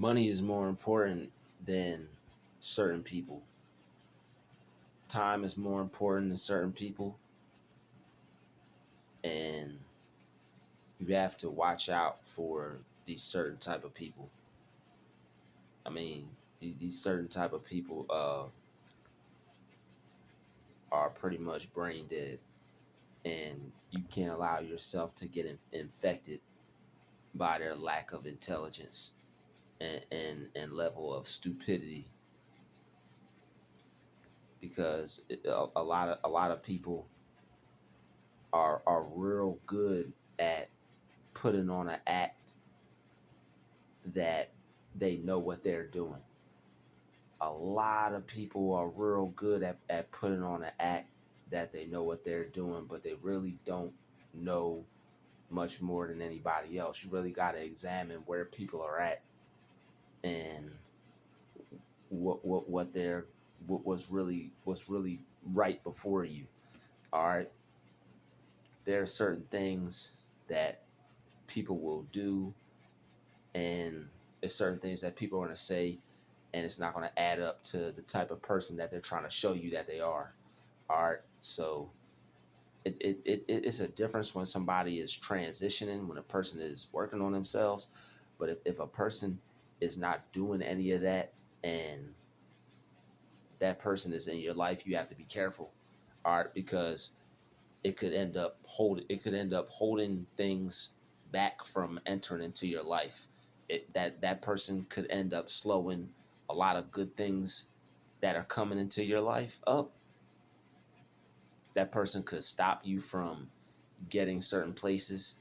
Money is more important than certain people. Time is more important than certain people, and you have to watch out for these certain type of people. I mean, these certain type of people are pretty much brain dead, and you can't allow yourself to get infected by their lack of intelligence and level of stupidity, because a lot of people are real good at putting on an act that they know what they're doing. A lot of people are real good at putting on an act that they know what they're doing, but they really don't know much more than anybody else. You really got to examine where people are at and what they're what's really right before you. All right, there are certain things that people will do, and there's certain things that people are going to say, and it's not going to add up to the type of person that they're trying to show you that they are. All right, so it's a difference when somebody is transitioning, when a person is working on themselves. But if a person is not doing any of that, and that person is in your life, you have to be careful. All right, because it could end up holding things back from entering into your life. That person could end up slowing a lot of good things that are coming into your life up. That person could stop you from getting certain places.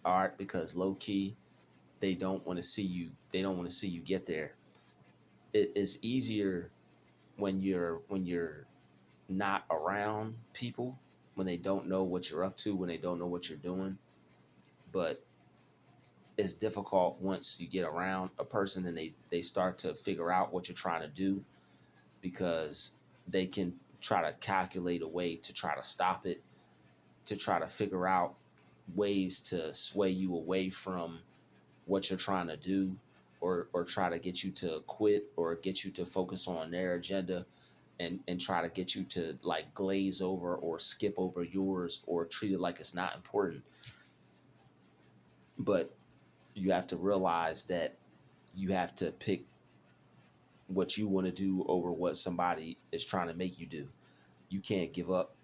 All right, because low key they don't want to see you get there. It is easier when you're not around people, when they don't know what you're up to, when they don't know what you're doing. But it's difficult once you get around a person and they start to figure out what you're trying to do, because they can try to calculate a way to try to stop it, to try to figure out ways to sway you away from what you're trying to do, or try to get you to quit, or get you to focus on their agenda, and try to get you to like glaze over or skip over yours, or treat it like it's not important. But you have to realize that you have to pick what you want to do over what somebody is trying to make you do. You can't give up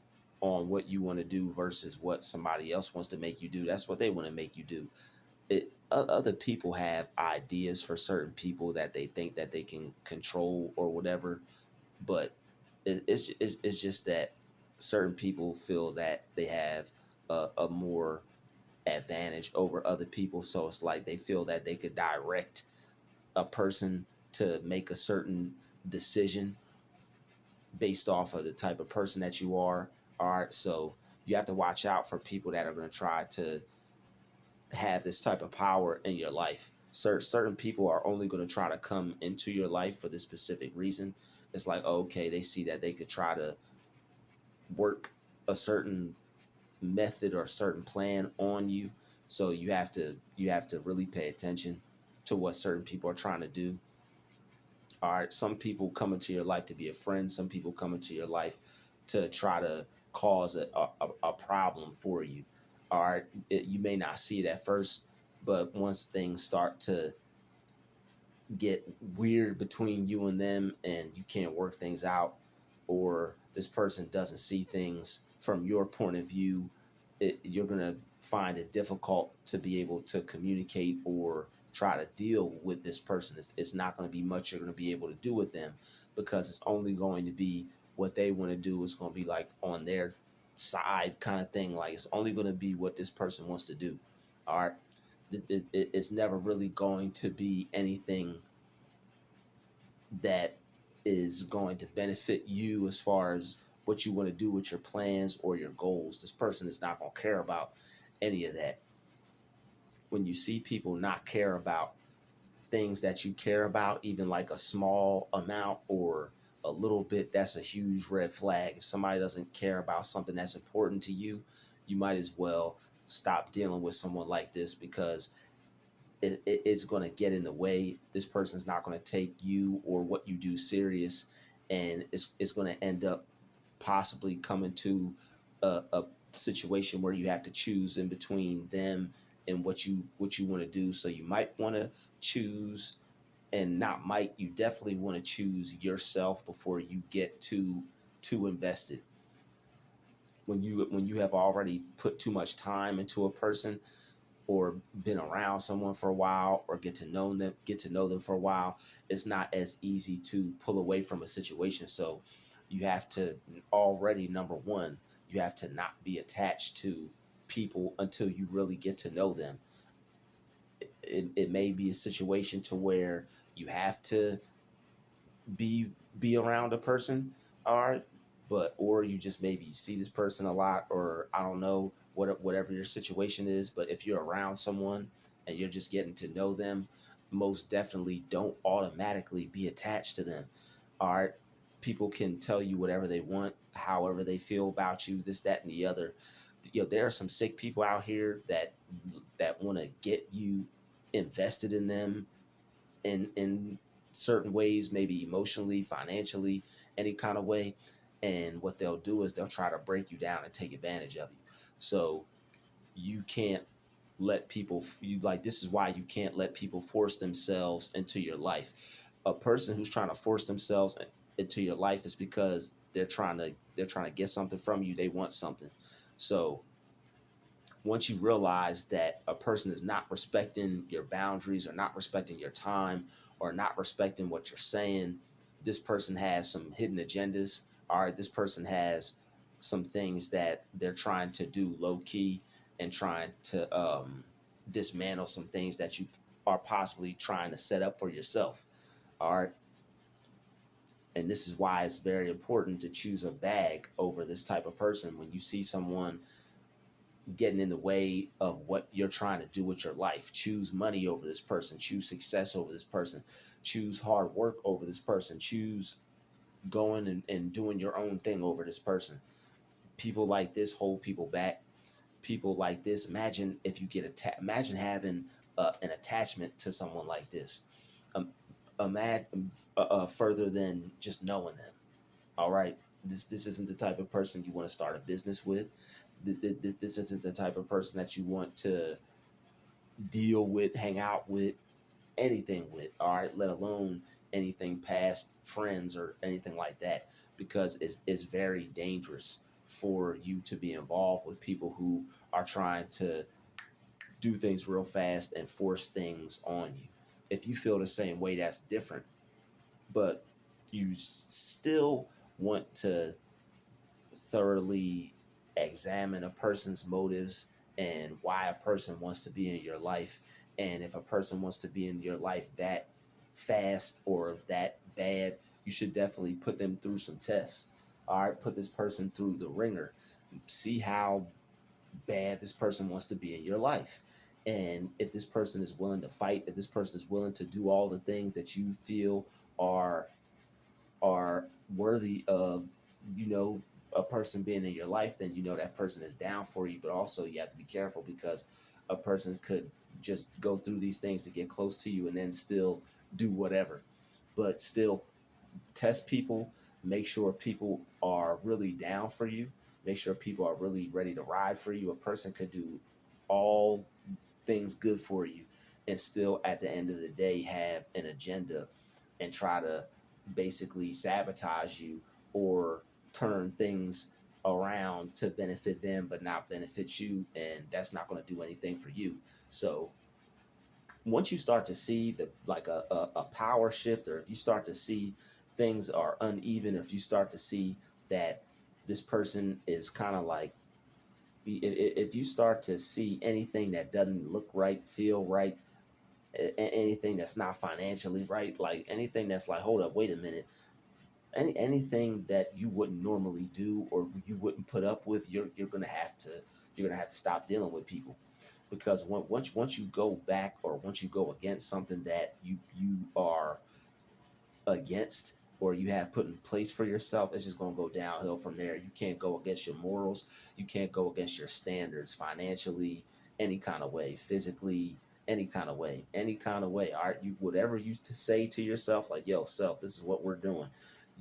on what you want to do versus what somebody else wants to make you do. That's what they want to make you do. Other people have ideas for certain people that they think that they can control or whatever, but it's just that certain people feel that they have a more advantage over other people. So it's like they feel that they could direct a person to make a certain decision based off of the type of person that you are. All right, so you have to watch out for people that are going to try to have this type of power in your life. Certain people are only going to try to come into your life for this specific reason. It's like, okay, they see that they could try to work a certain method or a certain plan on you. So you have to really pay attention to what certain people are trying to do. All right, some people come into your life to be a friend. Some people come into your life to try to cause a problem for you. All right, you may not see it at first, but once things start to get weird between you and them, and you can't work things out, or this person doesn't see things from your point of view, you're going to find it difficult to be able to communicate or try to deal with this person. It's not going to be much you're going to be able to do with them, because it's only going to be what they want to do. Is going to be like on their side kind of thing. Like, it's only going to be what this person wants to do. All right. It's never really going to be anything that is going to benefit you as far as what you want to do with your plans or your goals. This person is not going to care about any of that. When you see people not care about things that you care about, even like a small amount or a little bit, that's a huge red flag. If somebody doesn't care about something that's important to you, you might as well stop dealing with someone like this, because it's going to get in the way. This person's not going to take you or what you do serious, and it's going to end up possibly coming to a situation where you have to choose in between them and what you want to do. So you might want to choose, and not might, you definitely want to choose yourself before you get too invested. When you have already put too much time into a person, or been around someone for a while, or get to know them for a while, it's not as easy to pull away from a situation. So you have to already, number one, you have to not be attached to people until you really get to know them. It may be a situation to where you have to be be around a person, all right, but or you just maybe see this person a lot, or I don't know, whatever your situation is. But if you're around someone and you're just getting to know them, most definitely don't automatically be attached to them. All right, people can tell you whatever they want, however they feel about you, this, that, and the other. There are some sick people out here that want to get you invested in them in certain ways, maybe emotionally, financially, any kind of way. And what they'll do is they'll try to break you down and take advantage of you. So you can't let people you like this is why you can't let people force themselves into your life. A person who's trying to force themselves into your life is because they're trying to get something from you. They want something. So once you realize that a person is not respecting your boundaries, or not respecting your time, or not respecting what you're saying, this person has some hidden agendas. All right, this person has some things that they're trying to do low key, and trying to dismantle some things that you are possibly trying to set up for yourself. All right. And this is why it's very important to choose a bag over this type of person. When you see someone getting in the way of what you're trying to do with your life, choose money over this person, choose success over this person, choose hard work over this person, choose going and doing your own thing over this person. People like this hold people back. People like this, imagine if you get imagine having an attachment to someone like this. um, Imagine further than just knowing them. All right, this isn't the type of person you want to start a business with. This isn't the type of person that you want to deal with, hang out with, anything with. All right, let alone anything past friends or anything like that, because it's very dangerous for you to be involved with people who are trying to do things real fast and force things on you. If you feel the same way, that's different. But you still want to thoroughly examine a person's motives and why a person wants to be in your life. And if a person wants to be in your life that fast or that bad, you should definitely put them through some tests. All right, put this person through the ringer. See how bad this person wants to be in your life. And if this person is willing to fight, if this person is willing to do all the things that you feel are are worthy of, you know, a person being in your life, then you know that person is down for you. But also you have to be careful, because a person could just go through these things to get close to you and then still do whatever. But still, test people, make sure people are really down for you, make sure people are really ready to ride for you. A person could do all things good for you and still at the end of the day have an agenda and try to basically sabotage you, or turn things around to benefit them but not benefit you, and that's not going to do anything for you. So once you start to see the like a power shift, or if you start to see things are uneven, if you start to see that this person is kind of like, if you start to see anything that doesn't look right, feel right, anything that's not financially right, like anything that's like, hold up, wait a minute, anything that you wouldn't normally do or you wouldn't put up with, you're gonna have to stop dealing with people. Because once you go back, or once you go against something that you are against, or you have put in place for yourself, it's just going to go downhill from there. You can't go against your morals, you can't go against your standards financially, any kind of way, physically, any kind of way, any kind of way. All right, you whatever you to say to yourself, like, yo, self, this is what we're doing.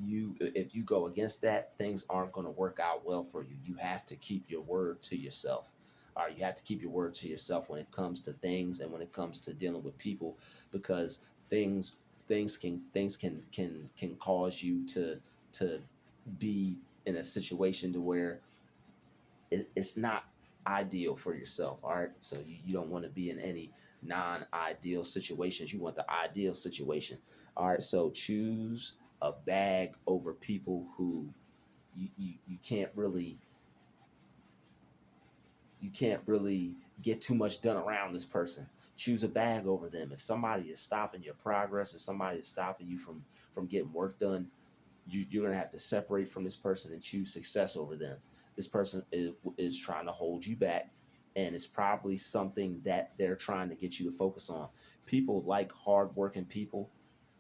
You if you go against that, things aren't going to work out well for you. You have to keep your word to yourself. All right, you have to keep your word to yourself when it comes to things and when it comes to dealing with people, because things things can cause you to be in a situation to where it's not ideal for yourself. All right, so you don't want to be in any non-ideal situations. You want the ideal situation. All right, so choose a bag over people who you can't really get too much done around this person. Choose a bag over them. If somebody is stopping your progress, if somebody is stopping you from getting work done, you're gonna have to separate from this person and choose success over them. This person is trying to hold you back, and it's probably something that they're trying to get you to focus on. People like hardworking people,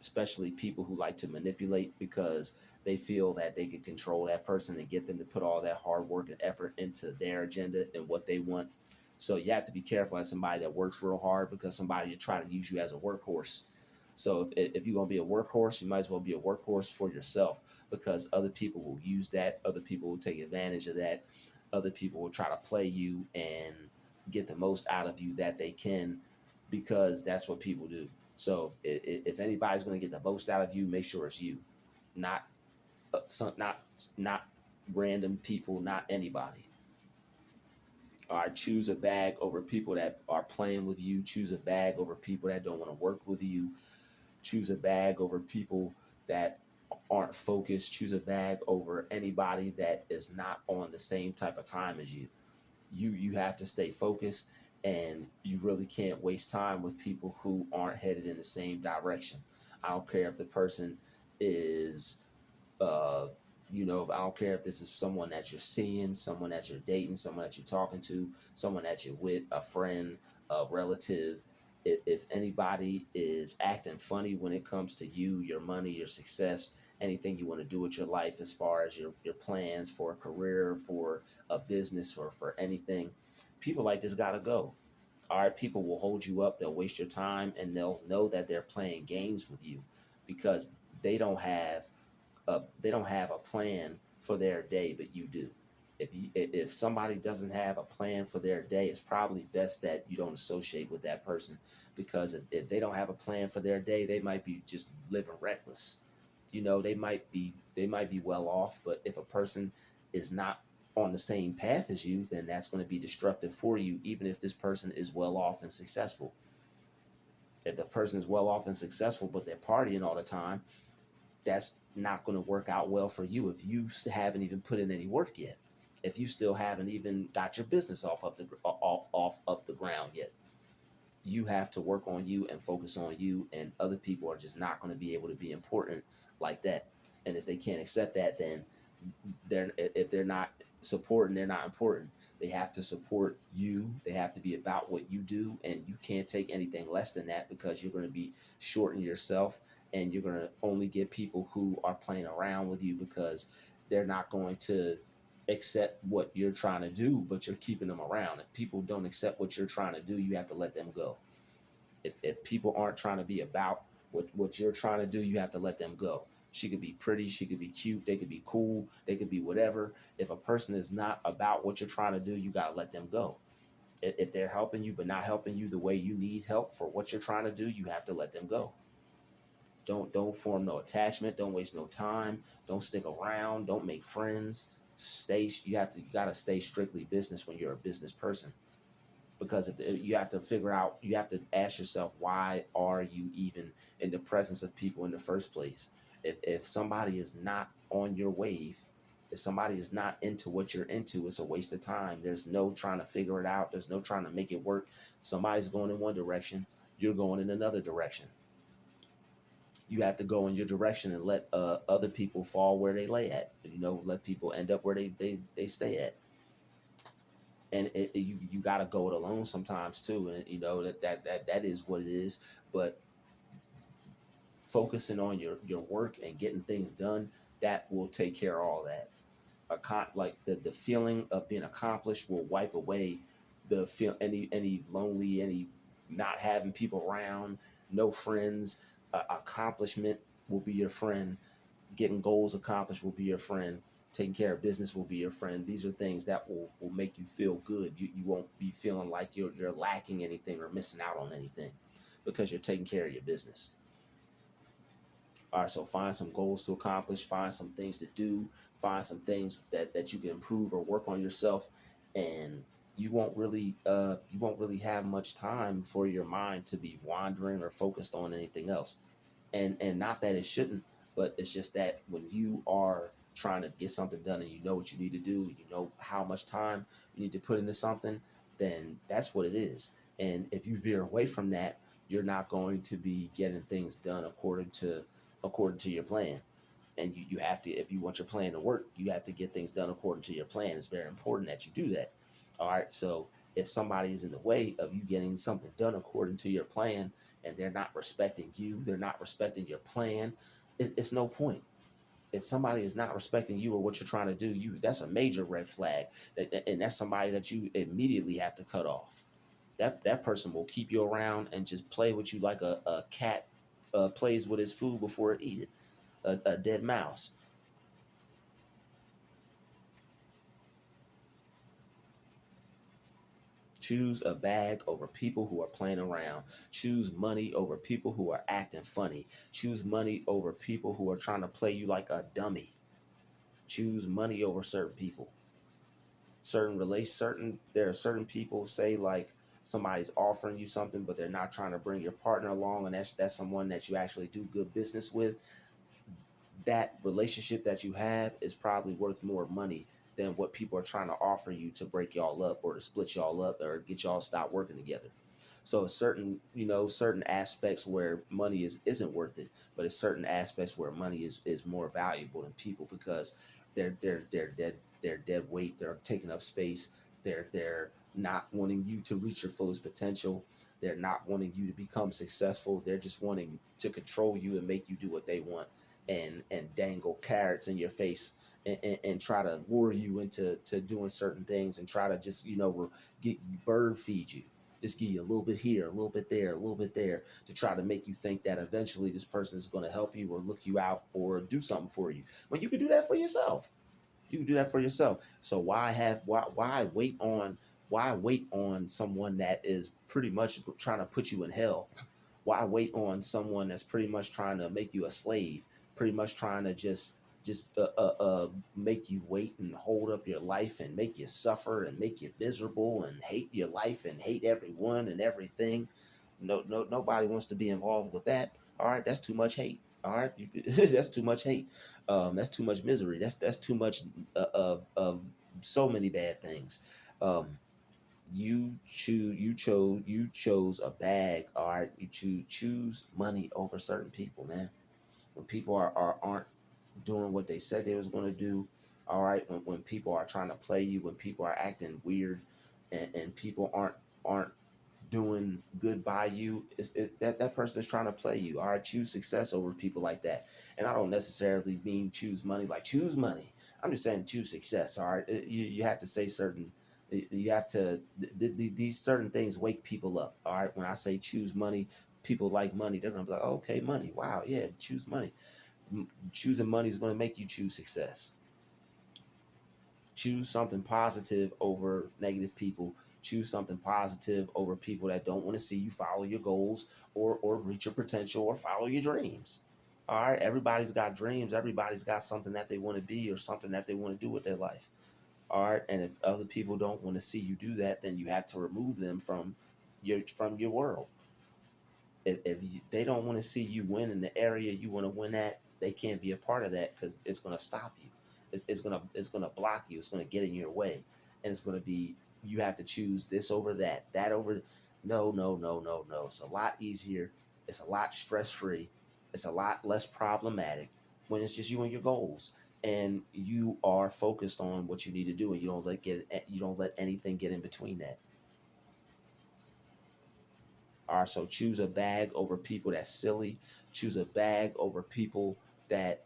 especially people who like to manipulate, because they feel that they can control that person and get them to put all that hard work and effort into their agenda and what they want. So you have to be careful as somebody that works real hard, because somebody will try to use you as a workhorse. So if you're going to be a workhorse, you might as well be a workhorse for yourself, because other people will use that. Other people will take advantage of that. Other people will try to play you and get the most out of you that they can, because that's what people do. So if anybody's going to get the most out of you, make sure it's you, not not random people, not anybody. All right, choose a bag over people that are playing with you. Choose a bag over people that don't want to work with you. Choose a bag over people that aren't focused. Choose a bag over anybody that is not on the same type of time as you. You have to stay focused, and you really can't waste time with people who aren't headed in the same direction. I don't care if the person is uh, I don't care if this is someone that you're seeing, someone that you're dating, someone that you're talking to, someone that you're with, a friend, a relative. If anybody is acting funny when it comes to you, your money, your success, anything you want to do with your life, as far as your plans for a career, for a business, or for anything, people like this gotta go. All right, people will hold you up, they'll waste your time, and they'll know that they're playing games with you, because they don't have a plan for their day, but you do. If somebody doesn't have a plan for their day, it's probably best that you don't associate with that person, because if they don't have a plan for their day, they might be just living reckless. They might be well off, but if a person is not on the same path as you, then that's going to be destructive for you, even if this person is well off and successful. If the person is well off and successful, but they're partying all the time, that's not going to work out well for you if you haven't even put in any work yet. If you still haven't even got your business off up the ground yet, you have to work on you and focus on you. And other people are just not going to be able to be important like that. And if they can't accept that, then if they're not supporting, they're not important. They have to support you. They have to be about what you do, and you can't take anything less than that, because you're going to be shorting yourself, and you're going to only get people who are playing around with you, because they're not going to accept what you're trying to do, but you're keeping them around. If people don't accept what you're trying to do, you have to let them go. If people aren't trying to be about what you're trying to do, you have to let them go. She could be pretty, she could be cute, they could be cool, they could be whatever. If a person is not about what you're trying to do, you got to let them go. If they're helping you but not helping you the way you need help for what you're trying to do, you have to let them go. Don't form no attachment, don't waste no time, don't stick around, don't make friends. You got to stay strictly business when you're a business person, because you have to figure out, you have to ask yourself, why are you even in the presence of people in the first place? If somebody is not on your wave, if somebody is not into what you're into, it's a waste of time. There's no trying to figure it out, there's no trying to make it work. Somebody's going in one direction, you're going in another direction. You have to go in your direction and let other people fall where they lay at. Let people end up where they stay at. And you got to go it alone sometimes too, and that is what it is. But focusing on your work and getting things done, that will take care of all that. Like the feeling of being accomplished will wipe away the feel any lonely, any not having people around, no friends, accomplishment will be your friend, getting goals accomplished will be your friend, taking care of business will be your friend. These are things that will make you feel good. You won't be feeling like you're lacking anything or missing out on anything because you're taking care of your business. All right, so find some goals to accomplish, find some things to do, find some things that you can improve or work on yourself, and you won't really have much time for your mind to be wandering or focused on anything else. And not that it shouldn't, but it's just that when you are trying to get something done and you know what you need to do, you know how much time you need to put into something, then that's what it is. And if you veer away from that, you're not going to be getting things done according to your plan. And you have to, if you want your plan to work, you have to get things done according to your plan. It's very important that you do that. All right, so if somebody is in the way of you getting something done according to your plan, and they're not respecting you, they're not respecting your plan, it's no point. If somebody is not respecting you or what you're trying to do, you that's a major red flag. And that's somebody that you immediately have to cut off. That person will keep you around and just play with you like a cat plays with his food before it eat it, a dead mouse. Choose a bag over people who are playing around. Choose money over people who are acting funny. Choose money over people who are trying to play you like a dummy. Choose money over certain people. There are certain people, say like somebody's offering you something, but they're not trying to bring your partner along, and that's someone that you actually do good business with. That relationship that you have is probably worth more money than what people are trying to offer you to break y'all up or to split y'all up or get y'all to stop working together. So certain aspects where money isn't worth it, but it's certain aspects where money is more valuable than people because they're dead weight, they're taking up space, they're not wanting you to reach your fullest potential. They're not wanting you to become successful. They're just wanting to control you and make you do what they want and dangle carrots in your face and try to lure you into doing certain things and try to just get bird feed you, just give you a little bit here, a little bit there, a little bit there, to try to make you think that eventually this person is going to help you or look you out or do something for you when you can do that for yourself. You can do that for yourself. So why wait on someone that is pretty much trying to put you in hell? Why wait on someone that's pretty much trying to make you a slave, pretty much trying to just make you wait and hold up your life and make you suffer and make you miserable and hate your life and hate everyone and everything? Nobody wants to be involved with that. All right, that's too much hate. All right, that's too much hate. That's too much misery. That's too much of so many bad things. Um, you chose a bag. All right, you choose money over certain people, man. When people aren't doing what they said they was going to do, all right, when people are trying to play you, when people are acting weird, and people aren't doing good by you, that person is trying to play you. All right, choose success over people like that. And I don't necessarily mean choose money like choose money. I'm just saying choose success. All right, you have to say certain. You have to these certain things wake people up. All right, when I say choose money, people like money. They're gonna be like, oh, okay, money. Wow, yeah, choose money. Choosing money is going to make you choose success. Choose something positive over negative people. Choose something positive over people that don't want to see you follow your goals or reach your potential or follow your dreams. All right, everybody's got dreams. Everybody's got something that they want to be or something that they want to do with their life. All right, and if other people don't want to see you do that, then you have to remove them from your world. If they don't want to see you win in the area you want to win at, they can't be a part of that because it's going to stop you. It's gonna block you. It's going to get in your way, and it's going to be you have to choose this over that, that over. No, no, no, no, no. It's a lot easier. It's a lot stress free. It's a lot less problematic when it's just you and your goals, and you are focused on what you need to do, and you don't let anything get in between that. All right, so choose a bag over people that's silly. Choose a bag over people that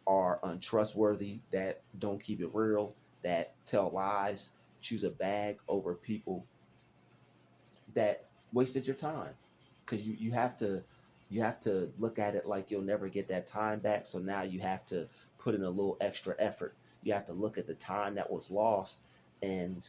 are untrustworthy, that don't keep it real, that tell lies. Choose a bag over people that wasted your time, because you have to look at it like you'll never get that time back. So now you have to put in a little extra effort. You have to look at the time that was lost, and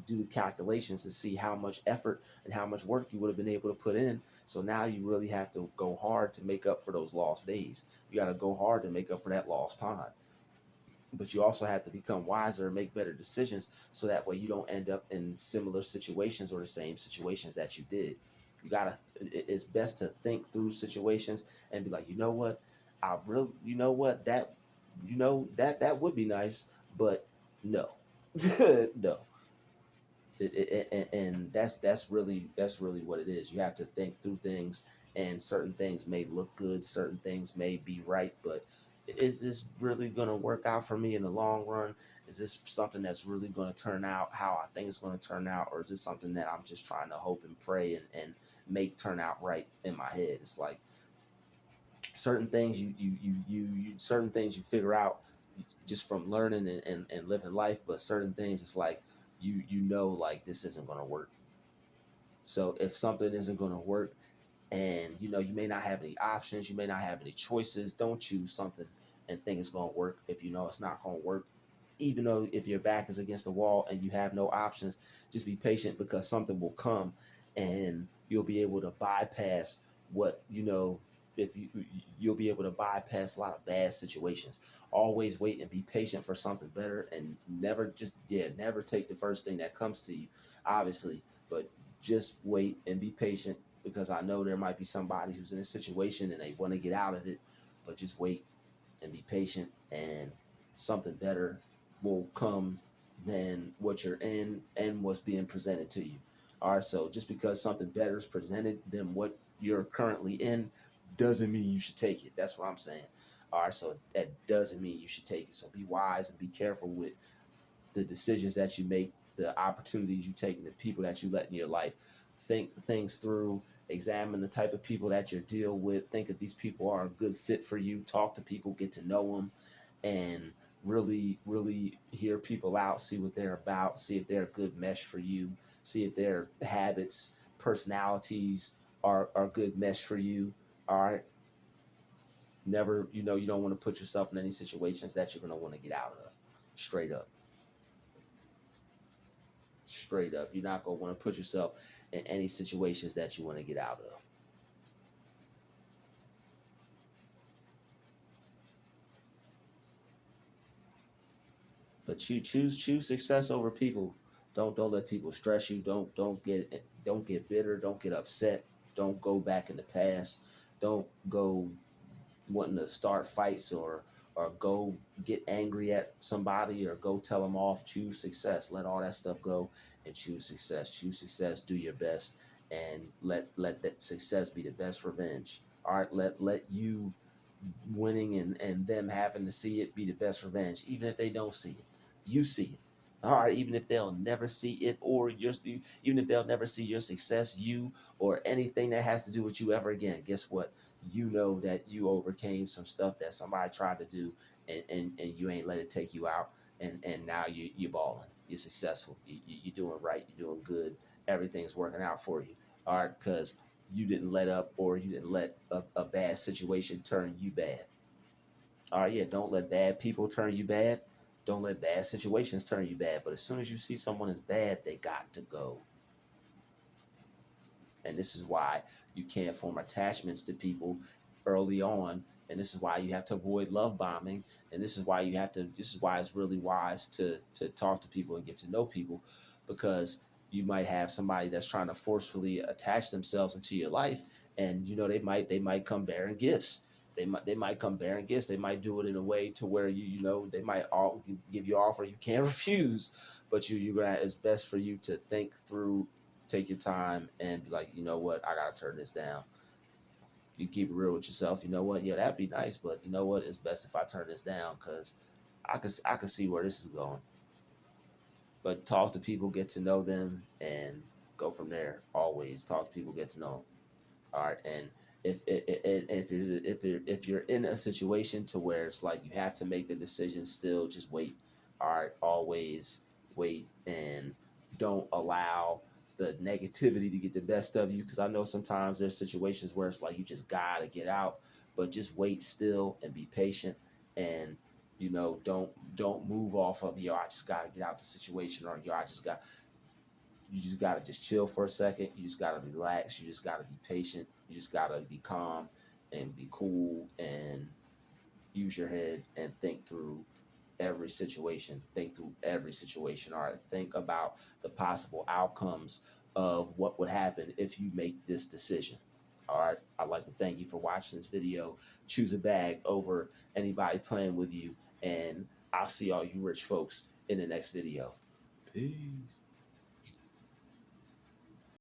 do the calculations to see how much effort and how much work you would have been able to put in. So now you really have to go hard to make up for those lost days. You got to go hard to make up for that lost time. But you also have to become wiser and make better decisions, so that way you don't end up in similar situations or the same situations that you did. You gotta It's best to think through situations and be like, you know what, I really, you know what, that would be nice, but no. No. And that's really what it is. You have to think through things, and certain things may look good, certain things may be right, but is this really going to work out for me in the long run? Is this something that's really going to turn out how I think it's going to turn out, or is this something that I'm just trying to hope and pray and make turn out right in my head? It's like certain things certain things you figure out just from learning and living life, but certain things it's like like this isn't going to work. So if something isn't going to work, and you may not have any options, you may not have any choices, don't choose something and think it's going to work if you know it's not going to work. Even though if your back is against the wall and you have no options, just be patient, because something will come, and you'll be able to bypass what if you'll be able to bypass a lot of bad situations. Always wait and be patient for something better, and never take the first thing that comes to you, obviously, but just wait and be patient, because I know there might be somebody who's in a situation and they want to get out of it, but just wait and be patient, and something better will come than what you're in and what's being presented to you. All right, so just because something better is presented than what you're currently in doesn't mean you should take it. That's what I'm saying. All right, so that doesn't mean you should take it. So be wise and be careful with the decisions that you make, the opportunities you take, and the people that you let in your life. Think things through. Examine the type of people that you deal with. Think if these people are a good fit for you. Talk to people, get to know them, and really, really hear people out. See what they're about. See if they're a good mesh for you. See if their habits, personalities are good mesh for you. All right. Never, you don't want to put yourself in any situations that you're going to want to get out of. Straight up. Straight up. You're not going to want to put yourself in any situations that you want to get out of. But you choose success over people. Don't let people stress you. Don't get bitter. Don't get upset. Don't go back in the past. Don't go wanting to start fights, or go get angry at somebody, or go tell them off. Choose success. Let all that stuff go and choose success. Choose success. Do your best, and let that success be the best revenge. All right, let you winning and them having to see it be the best revenge, even if they don't see it. You see it. All right, even if they'll never see it, or even if they'll never see your success, you or anything that has to do with you ever again. Guess what? You know that you overcame some stuff that somebody tried to do, and you ain't let it take you out, and now you're balling. You're successful. You're doing right. You're doing good. Everything's working out for you. All right, because you didn't let up, or you didn't let a bad situation turn you bad. All right, yeah, don't let bad people turn you bad. Don't let bad situations turn you bad. But as soon as you see someone is bad, they got to go. And this is why you can't form attachments to people early on. And this is why you have to avoid love bombing. And this is why it's really wise to talk to people and get to know people, because you might have somebody that's trying to forcefully attach themselves into your life, and they might come bearing gifts. They might come bearing gifts. They might do it in a way to where they might all give you an offer you can't refuse. But you're gonna it's best for you to think through, take your time, and be like, you know what, I gotta turn this down. You keep it real with yourself. You know what? Yeah, that'd be nice, but you know what? It's best if I turn this down, because I could see where this is going. But talk to people, get to know them, and go from there. Always talk to people, get to know them. All right, and if you're in a situation to where it's like you have to make the decision, still just wait. All right, always wait, and don't allow the negativity to get the best of you, because I know sometimes there's situations where it's like you just gotta get out, but just wait still and be patient, and don't move off of I just gotta get out the situation, or you just gotta just chill for a second. You just gotta relax. You just gotta be patient. You just gotta be calm and be cool and use your head and think through every situation. Think through every situation. All right. Think about the possible outcomes of what would happen if you make this decision. All right. I'd like to thank you for watching this video. Choose a bag over anybody playing with you. And I'll see all you rich folks in the next video. Peace.